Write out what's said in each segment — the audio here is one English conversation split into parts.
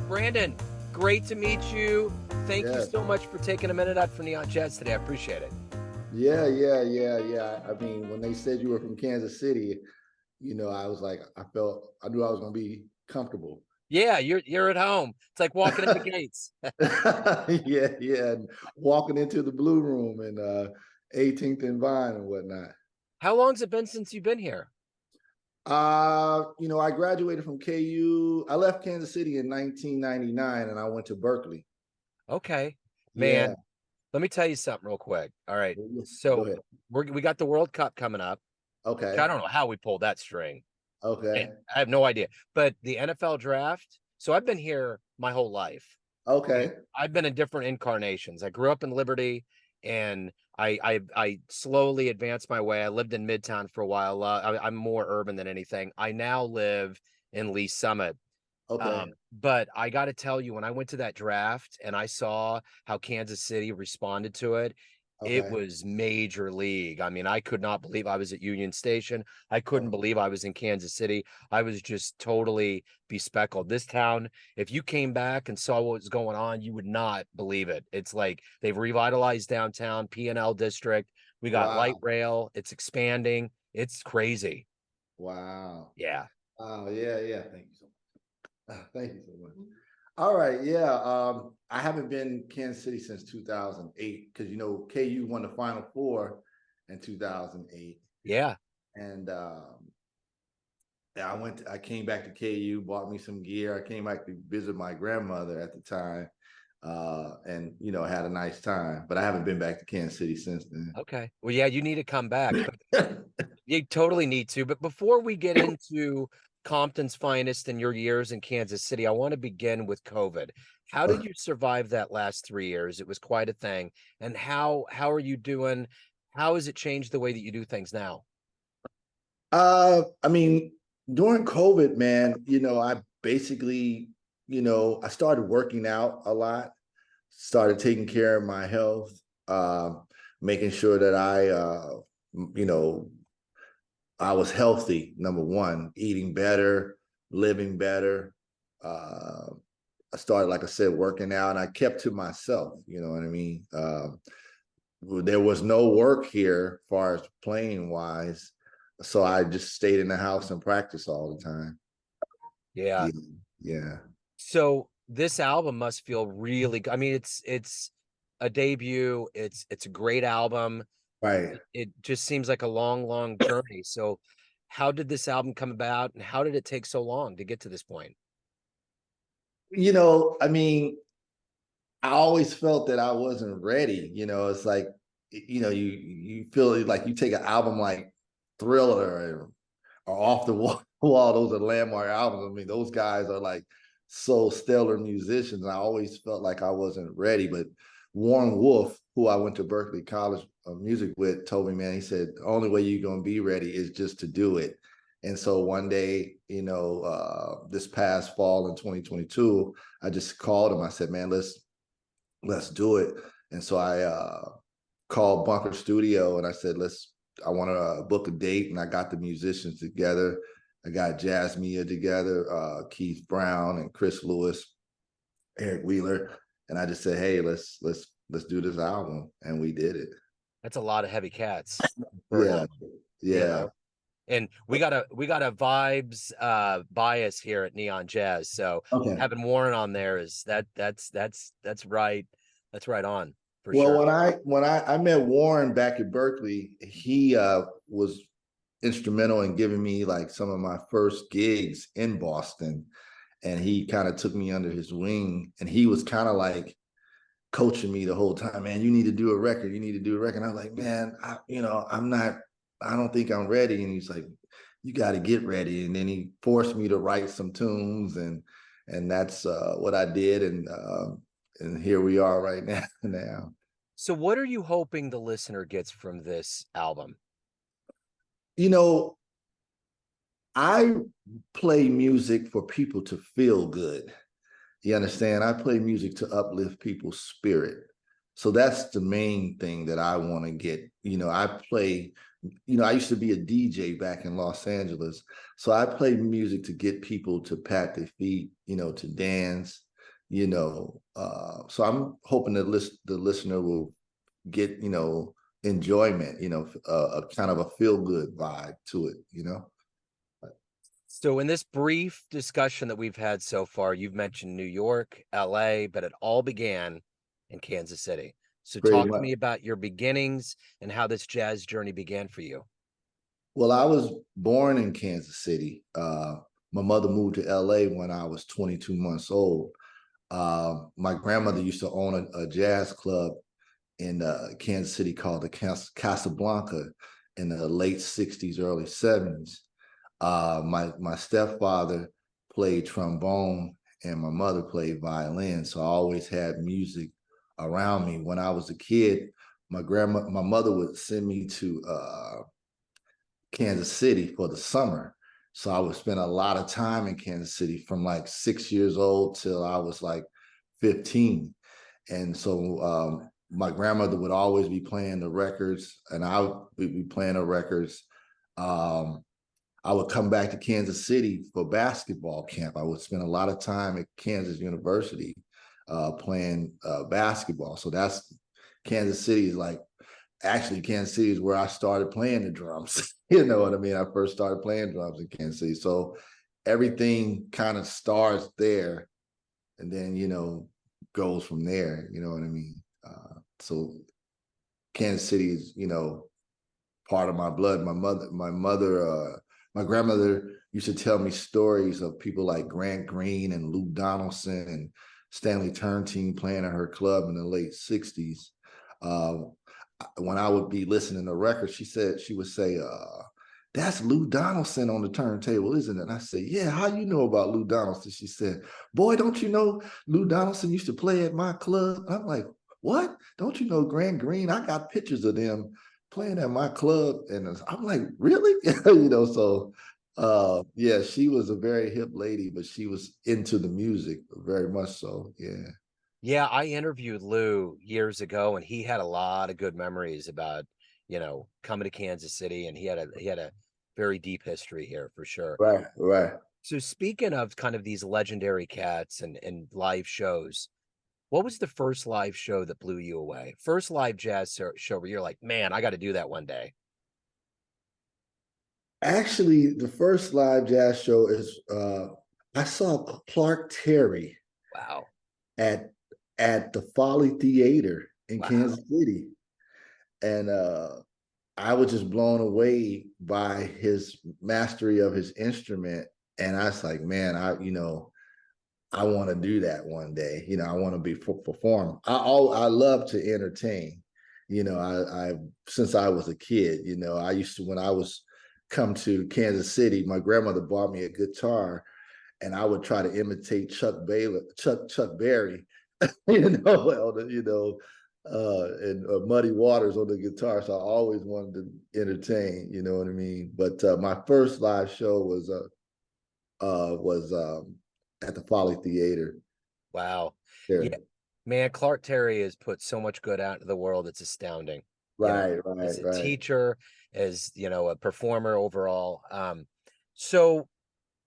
Brandon, great to meet you. Thank you Yeah, so much for taking a minute out for Neon Jazz today. I appreciate it. yeah. I mean, when they said you were from Kansas City, I was like, I knew I was gonna be comfortable. Yeah, you're at home. It's like walking in the gates. Yeah. And walking into the Blue Room and 18th and Vine and whatnot. How long's it been since you've been here? I graduated from KU. I left Kansas City in 1999 and I went to Berkeley. Okay, Yeah. man. Let me tell you something real quick. All right, Go so ahead. we got the World Cup coming up. Which I Okay. don't know how we pulled that string. Okay. I have no idea. But the NFL draft. So I've been here my whole life. Okay. I've been in different incarnations. I grew up in Liberty, and I slowly advanced my way. I lived in Midtown for a while. I'm more urban than anything. I now live in Lee Summit. Okay. But I got to tell you, when I went to that draft and I saw how Kansas City responded to it, it Okay. was major league. I mean, I could not believe I was at Union Station. I couldn't Okay. believe I was in Kansas City. I was just totally bespeckled. This town, if you came back and saw what was going on, you would not believe it. It's like they've revitalized downtown, P&L district. We got light Wow. rail. It's expanding. It's crazy. Wow. Yeah. Oh, yeah. Thank you so much. Thank you so much. All right, yeah. I haven't been Kansas City since 2008 because KU won the Final Four in 2008, Yeah. and I came back to KU, bought me some gear. I came back to visit my grandmother at the time, and had a nice time. But I haven't been back to Kansas City since then. Okay. Well, yeah, you need to come back. You totally need to. But before we get into Compton's finest and your years in Kansas City, I want to begin with COVID. How did you survive that last 3 years? It was quite a thing. And how are you doing? How has it changed the way that you do things now? I mean, during COVID, man, I basically, I started working out a lot, started taking care of my health, making sure that you know, I was healthy, number one, eating better, living better. Uh, I started, like I said, working out, and I kept to myself, you know what I mean? There was no work here as far as playing wise. So I just stayed in the house and practiced all the time. Yeah. Yeah. Yeah. So this album must feel really good. I mean, it's a debut. It's a great album. Right. It just seems like a long, long journey. So how did this album come about and how did it take so long to get to this point? I mean, I always felt that I wasn't ready. It's like, you feel like you take an album like Thriller or Off the Wall, those are landmark albums. I mean, those guys are like so stellar musicians. I always felt like I wasn't ready. But Warren Wolf, who I went to Berkeley College of Music with, told me, man, he said, the only way you're going to be ready is just to do it. And so one day, this past fall in 2022, I just called him. I said, man, let's do it. And so I called Bunker Studio and I said, I want to book a date. And I got the musicians together. I got Jazz Mia together, Keith Brown and Chris Lewis, Eric Wheeler. And I just said, hey, let's do this album. And we did it. That's a lot of heavy cats for an Yeah. album, you Yeah. know. And we got a vibes bias here at Neon Jazz. So Okay. having Warren on there is that's right. That's right on for Well, sure. when I met Warren back at Berkeley, he was instrumental in giving me like some of my first gigs in Boston. And he kind of took me under his wing. And he was kind of like coaching me the whole time, man, you need to do a record. You need to do a record. And I was like, man, I don't think I'm ready. And he's like, you got to get ready. And then he forced me to write some tunes and that's what I did. And here we are right now. So what are you hoping the listener gets from this album? You know, I play music for people to feel good. You understand? I play music to uplift people's spirit. So that's the main thing that I want to get. I used to be a DJ back in Los Angeles. So I play music to get people to pat their feet, to dance, So I'm hoping that the listener will get, enjoyment, a kind of a feel good vibe to it. So in this brief discussion that we've had so far, you've mentioned New York, LA, but it all began in Kansas City. So Pretty talk to much. me about your beginnings and how this jazz journey began for you. Well, I was born in Kansas City. My mother moved to LA when I was 22 months old. My grandmother used to own a jazz club in Kansas City called the Casablanca in the late 60s, early 70s. My stepfather played trombone and my mother played violin. So I always had music around me. When I was a kid, my mother would send me to Kansas City for the summer. So I would spend a lot of time in Kansas City from like 6 years old till I was like 15. And so my grandmother would always be playing the records and I would be playing the records. I would come back to Kansas City for basketball camp. I would spend a lot of time at Kansas University playing basketball. So that's Kansas City is like, actually Kansas City is where I started playing the drums. You know what I mean? I first started playing drums in Kansas City. So everything kind of starts there and then, goes from there. You know what I mean? So Kansas City is, part of my blood. My grandmother used to tell me stories of people like Grant Green and Lou Donaldson and Stanley Turntine playing at her club in the late 60s. When I would be listening to records, she would say, that's Lou Donaldson on the turntable, isn't it? And I said, yeah, how you know about Lou Donaldson? She said, boy, don't you know Lou Donaldson used to play at my club? I'm like, what? Don't you know Grant Green? I got pictures of them playing at my club. And I'm like, really? So yeah, she was a very hip lady, but she was into the music very much so. Yeah. Yeah, I interviewed Lou years ago and he had a lot of good memories about, coming to Kansas City and he had a very deep history here for sure. Right, right. So speaking of kind of these legendary cats and live shows, what was the first live show that blew you away? First live jazz show where you're like, man, I got to do that one day. Actually, the first live jazz show is I saw Clark Terry Wow. at the Folly Theater in Wow. Kansas City. And I was just blown away by his mastery of his instrument. And I was like, man, I want to do that one day. I want to be perform. I love to entertain. I since I was a kid. I used to when I was come to Kansas City. My grandmother bought me a guitar, and I would try to imitate Chuck Berry. And Muddy Waters on the guitar. So I always wanted to entertain. You know what I mean? But my first live show was at the Folly Theater. Wow. Yeah, There. man, Clark Terry has put so much good out into the world. It's astounding, Right, right, as a right. teacher, as, a performer overall. So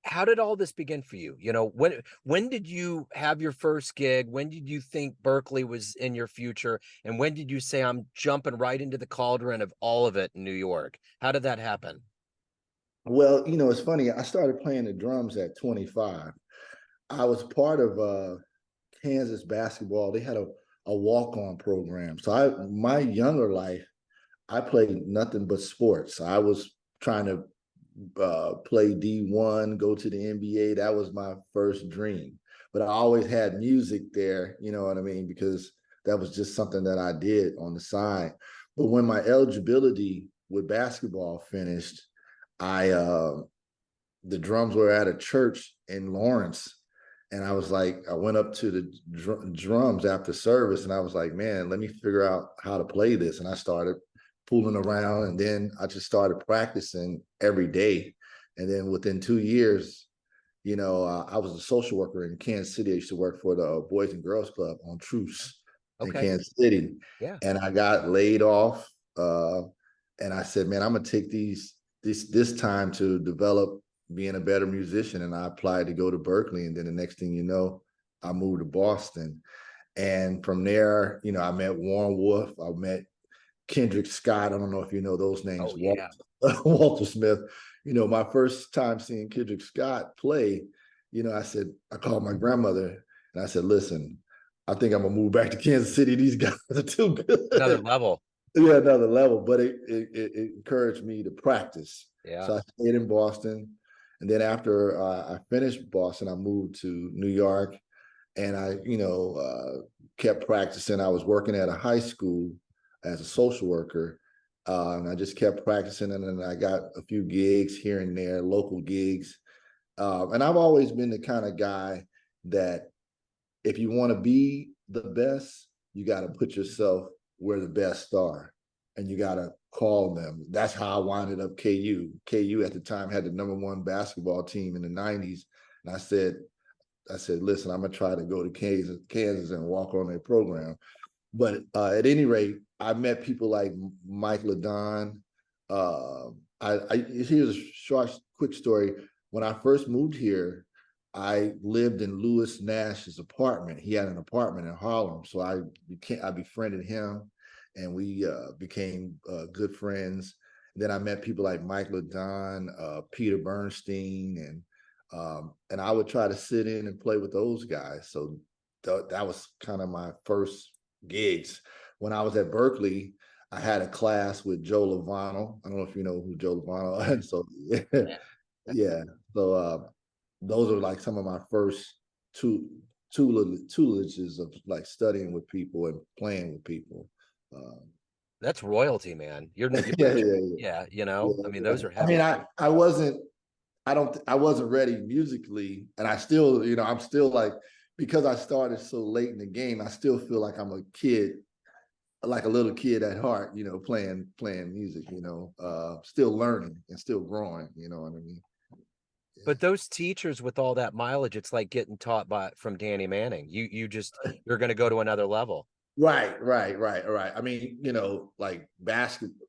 how did all this begin for you? When did you have your first gig? When did you think Berkeley was in your future? And when did you say, I'm jumping right into the cauldron of all of it in New York? How did that happen? Well, it's funny. I started playing the drums at 25. I was part of Kansas basketball. They had a walk-on program. So my younger life, I played nothing but sports. I was trying to play D1, go to the NBA. That was my first dream. But I always had music there, you know what I mean? Because that was just something that I did on the side. But when my eligibility with basketball finished, I the drums were at a church in Lawrence. And I went up to the drums after service and I was like, man, let me figure out how to play this. And I started fooling around and then I just started practicing every day. And then within 2 years, I was a social worker in Kansas City. I used to work for the Boys and Girls Club on Truce in Okay. Kansas City. Yeah. And I got laid off. And I said, man, I'm gonna take this time to develop being a better musician. And I applied to go to Berkeley. And then the next thing you know, I moved to Boston. And from there, I met Warren Wolf. I met Kendrick Scott. I don't know if you know those names. Oh yeah. Walter Smith. My first time seeing Kendrick Scott play, I called my grandmother and I said, listen, I think I'm gonna move back to Kansas City. These guys are too Another good. level. Yeah, another level. But it encouraged me to practice. Yeah. So I stayed in Boston. And then after I finished Boston, I moved to New York and I, kept practicing. I was working at a high school as a social worker, and I just kept practicing. And then I got a few gigs here and there, local gigs. And I've always been the kind of guy that if you want to be the best, you got to put yourself where the best are, and you got to call them. That's how I winded up KU. KU at the time had the #1 basketball team in the '90s, and I said, listen, I'm gonna try to go to Kansas and walk on their program. But at any rate, I met people like Mike Ladon. Here's a quick story. When I first moved here, I lived in Louis Nash's apartment. He had an apartment in Harlem, so I befriended him, and we became good friends. And then I met people like Mike Ladon, Peter Bernstein, and I would try to sit in and play with those guys. So that was kind of my first gigs. When I was at Berkeley, I had a class with Joe Lovano. I don't know if you know who Joe Lovano is. So yeah, Yeah. yeah. So those are like some of my first tuilages of like studying with people and playing with people. Um, That's royalty, man. You're yeah, yeah, yeah, yeah, yeah, I mean, yeah. those are I mean, heavy. I wasn't ready musically, and I still, I'm still like, because I started so late in the game, I still feel like I'm a kid, like a little kid at heart, playing music, still learning and still growing, you know what I mean? But those teachers with all that mileage, it's like getting taught by from Danny Manning. You're going to go to another level. Right, right, right, right. I mean, like basketball,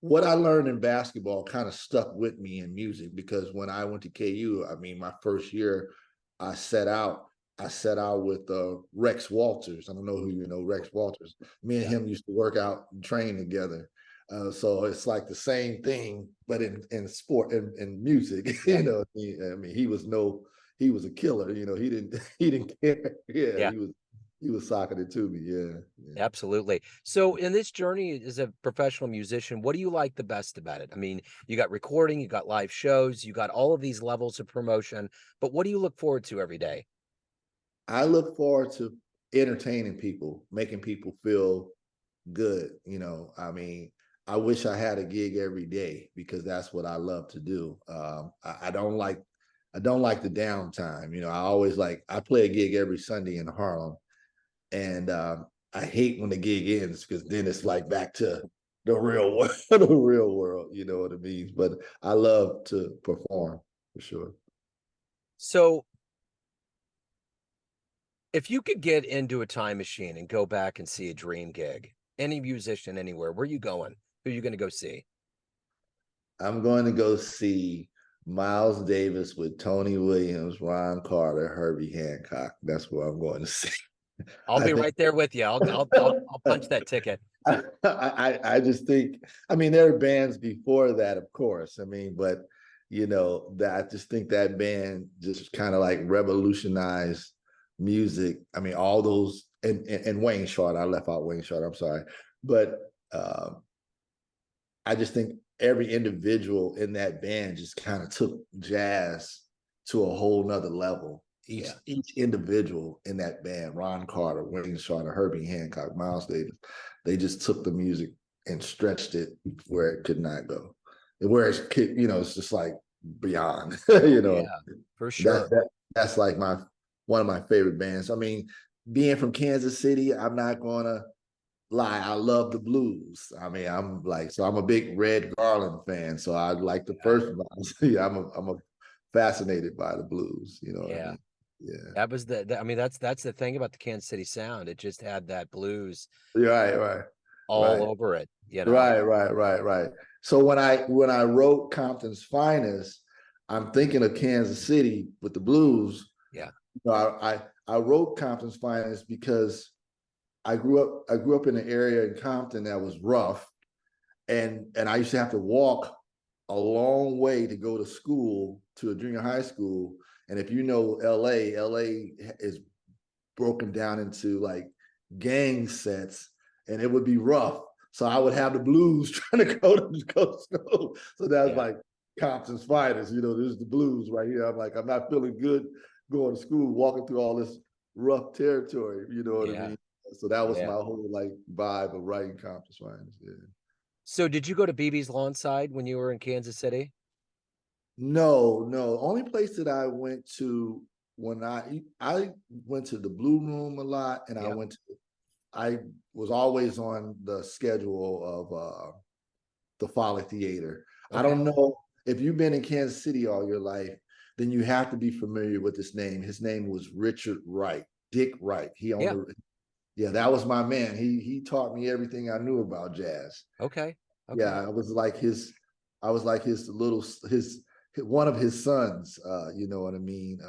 what I learned in basketball kind of stuck with me in music, because when I went to KU, I mean, my first year, I set out. I set out with Rex Walters. I don't know who you know, Rex Walters. Me and Yeah. him used to work out and train together. So it's like the same thing, but in sport and music. Yeah. I mean, he was a killer. He didn't care. Yeah, Yeah. he was socking it to me. Yeah, yeah. Absolutely. So in this journey as a professional musician, what do you like the best about it? I mean, you got recording, you got live shows, you got all of these levels of promotion, but what do you look forward to every day? I look forward to entertaining people, making people feel good. I mean, I wish I had a gig every day because that's what I love to do. I don't like the downtime. I play a gig every Sunday in Harlem, and I hate when the gig ends because then it's like back to the real world, the real world. You know what it means? But I love to perform for sure. So if you could get into a time machine and go back and see a dream gig, any musician anywhere, where are you going? Who are you going to go see? I'm going to go see Miles Davis with Tony Williams, Ron Carter, Herbie Hancock. That's what I'm going to see. I'll I be think right there with you. I'll punch that ticket. I just think, I mean, there are bands before that, of course. I mean, but that I just think that band just kind of like revolutionized music. I mean, all those and Wayne Short. I left out Wayne Short. I'm sorry, but I just think every individual in that band just kind of took jazz to a whole nother level. Each individual in that band, Ron Carter, Wayne Shorter, Herbie Hancock, Miles Davis, they just took the music and stretched it where it could not go. Where it's just like beyond, Yeah, for that, sure. that that's like one of my favorite bands. I mean, being from Kansas City, I'm not gonna lie, I love the blues. I mean, I'm a big Red Garland fan. So I like the Yeah. first one. Yeah, I'm a fascinated by the blues. You know what I Yeah. mean? Yeah. That was I mean, that's the thing about the Kansas City sound. It just had that blues Right, right, all right, over it, you know. right, right, right, right. So when I wrote Compton's Finest, I'm thinking of Kansas City with the blues, Yeah. No, I wrote Compton's Finest because I grew up in an area in Compton that was rough, and I used to have to walk a long way to go to school, to a junior high school. And if you know LA is broken down into like gang sets, and it would be rough. So I would have the blues trying to go to school. So that's Yeah. like Compton's Finest. This is the blues right here. I'm like, I'm not feeling good going to school, walking through all this rough territory. You know what I Yeah. mean? So that was Yeah. my whole like vibe of writing Compton's Finest. Yeah. So did you go to BB's Lawnside when you were in Kansas City? No, no. Only place that I went to when I went to the Blue Room a lot, and Yeah. I was always on the schedule of the Folly Theater. I Okay. don't know if you've been in Kansas City all your life, then you have to be familiar with this name. His name was Richard Wright, Dick Wright. He owned Yeah. the Yeah, that was my man. He taught me everything I knew about jazz. Okay. Okay. Yeah, I was like his little his one of his sons. You know what I mean?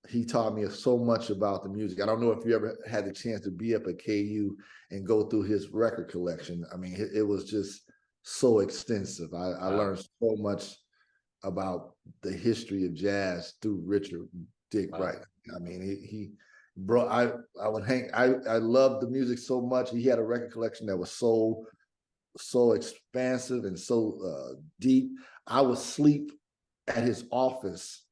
He taught me so much about the music. I don't know if you ever had the chance to be up at KU and go through his record collection. I mean, it was just so extensive. I Wow. learned so much about the history of jazz through Richard Dick Wow. Wright. I mean, he bro, I would hang. I loved the music so much. He had a record collection that was so expansive and so deep. I would sleep at his office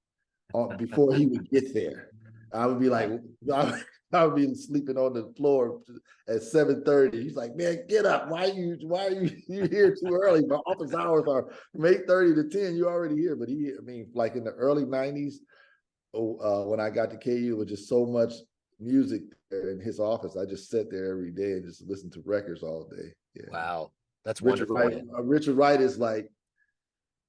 before he would get there. I would be like, Yeah. I would be sleeping on the floor at 7:30. He's like, man, get up. Why are you here too early? My office hours are from 8:30 to 10. You're already here. But I mean, like in the early 90s, when I got to KU, it was just so much music there in his office. I just sat there every day and just listened to records all day. Yeah. Wow. That's Richard wonderful, Wright, man. Richard Wright is like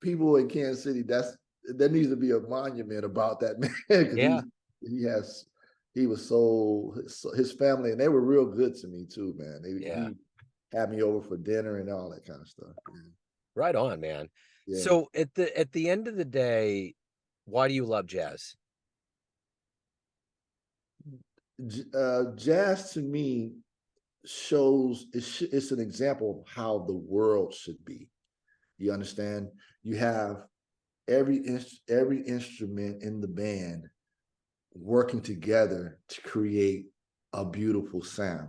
people in Kansas City. There needs to be a monument about that man because Yeah. he has he was his family, and they were real good to me too, man. Yeah. He had me over for dinner and all that kind of stuff. Right on, man. Yeah. So at the end of the day, why do you love jazz? Jazz to me shows it's an example of how the world should be. You understand? You have every instrument in the band working together to create a beautiful sound.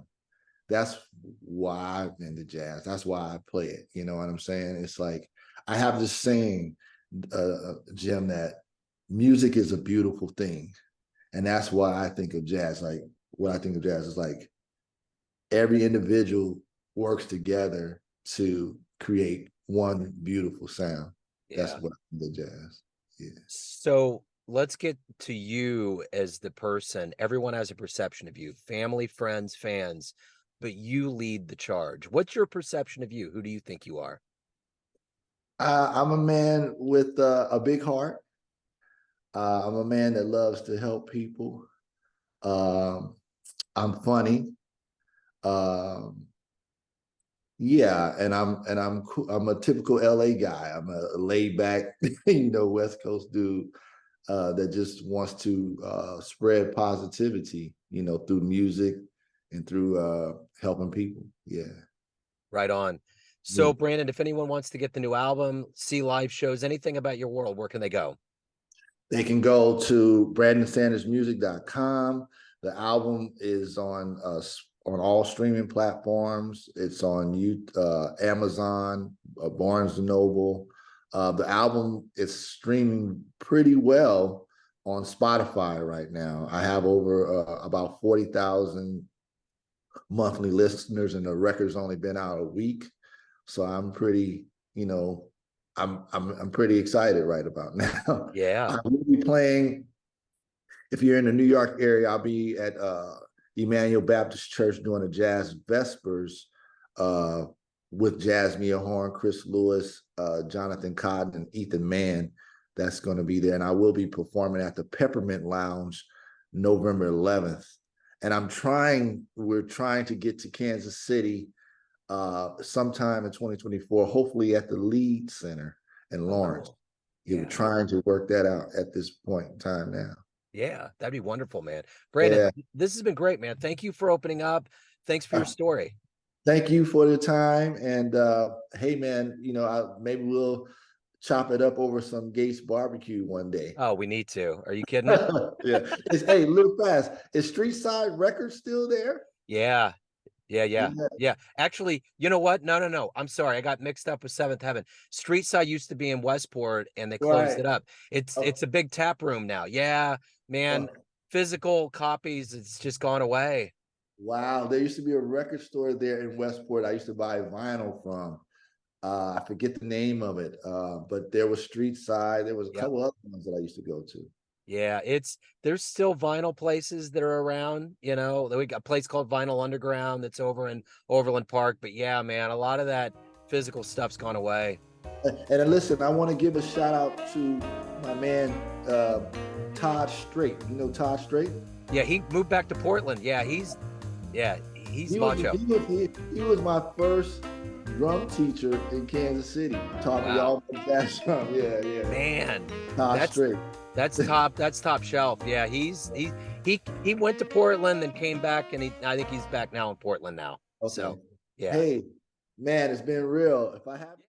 That's why I've been to jazz. That's why I play it. You know what I'm saying? It's like I have this saying, Jim, that music is a beautiful thing. And that's why I think of jazz. Like what I think of jazz is like every individual works together to create one beautiful sound. That's Yeah. what I think of jazz. Yeah. So let's get to you as the person. Everyone has a perception of you, family, friends, fans, but you lead the charge. What's your perception of you? Who do you think you are? I'm a man with a big heart. I'm a man that loves to help people. Um, I'm funny. Um, yeah, I'm a typical LA guy. I'm a laid back, West Coast dude that just wants to spread positivity, through music and through helping people. Yeah, Right on. yeah. So, Brandon, if anyone wants to get the new album, see live shows, anything about your world, where can they go? They can go to brandonsandersmusic.com. The album is on all streaming platforms. It's on Amazon, Barnes and Noble. The album is streaming pretty well on Spotify right now. I have over about 40,000 monthly listeners, and the record's only been out a week. So I'm pretty, I'm pretty excited right about now. Yeah. I will be playing. If you're in the New York area, I'll be at Emmanuel Baptist Church doing a jazz vespers uh, with Jasmine Horn, Chris Lewis, Jonathan Cotton, and Ethan Mann. That's going to be there, and I will be performing at the Peppermint Lounge November 11th. And we're trying to get to Kansas City sometime in 2024, hopefully at the Lead Center in Oh, Lawrence. cool. Yeah, we're Yeah. trying to work that out at this point in time now. Yeah, that'd be wonderful, man. Brandon, Yeah. this has been great, man. Thank you for opening up. Thanks for your story. Thank you for the time. And hey, man, maybe we'll chop it up over some Gates barbecue one day. Oh, we need to. Are you kidding? Yeah. Hey, real fast. Is Street Side Records still there? Yeah. Yeah, yeah, Yeah. yeah. Actually, you know what? No, no, no. I'm sorry. I got mixed up with Seventh Heaven. Street Side used to be in Westport and they closed Right. it up. It's Oh, a big tap room now. Yeah, man. oh, Physical copies, it's just gone away. wow. There used to be a record store there in Westport I used to buy vinyl from. I forget the name of it, but there was Street Side. There was a Yep. couple other ones that I used to go to. Yeah, there's still vinyl places that are around, you know. We got a place called Vinyl Underground that's over in Overland Park. But yeah, man, a lot of that physical stuff's gone away. And listen, I want to give a shout out to my man Todd Strait. You know Todd Strait? Yeah, he moved back to Portland. Yeah, he's He was macho. he was my first drum teacher in Kansas City. Taught me Wow. all my jazz drum. Yeah, yeah. Man, Todd that's Strait. that's top shelf. Yeah, he went to Portland and came back, and I think he's back now in Portland now. Okay. So yeah. Hey, man, it's been real. If I have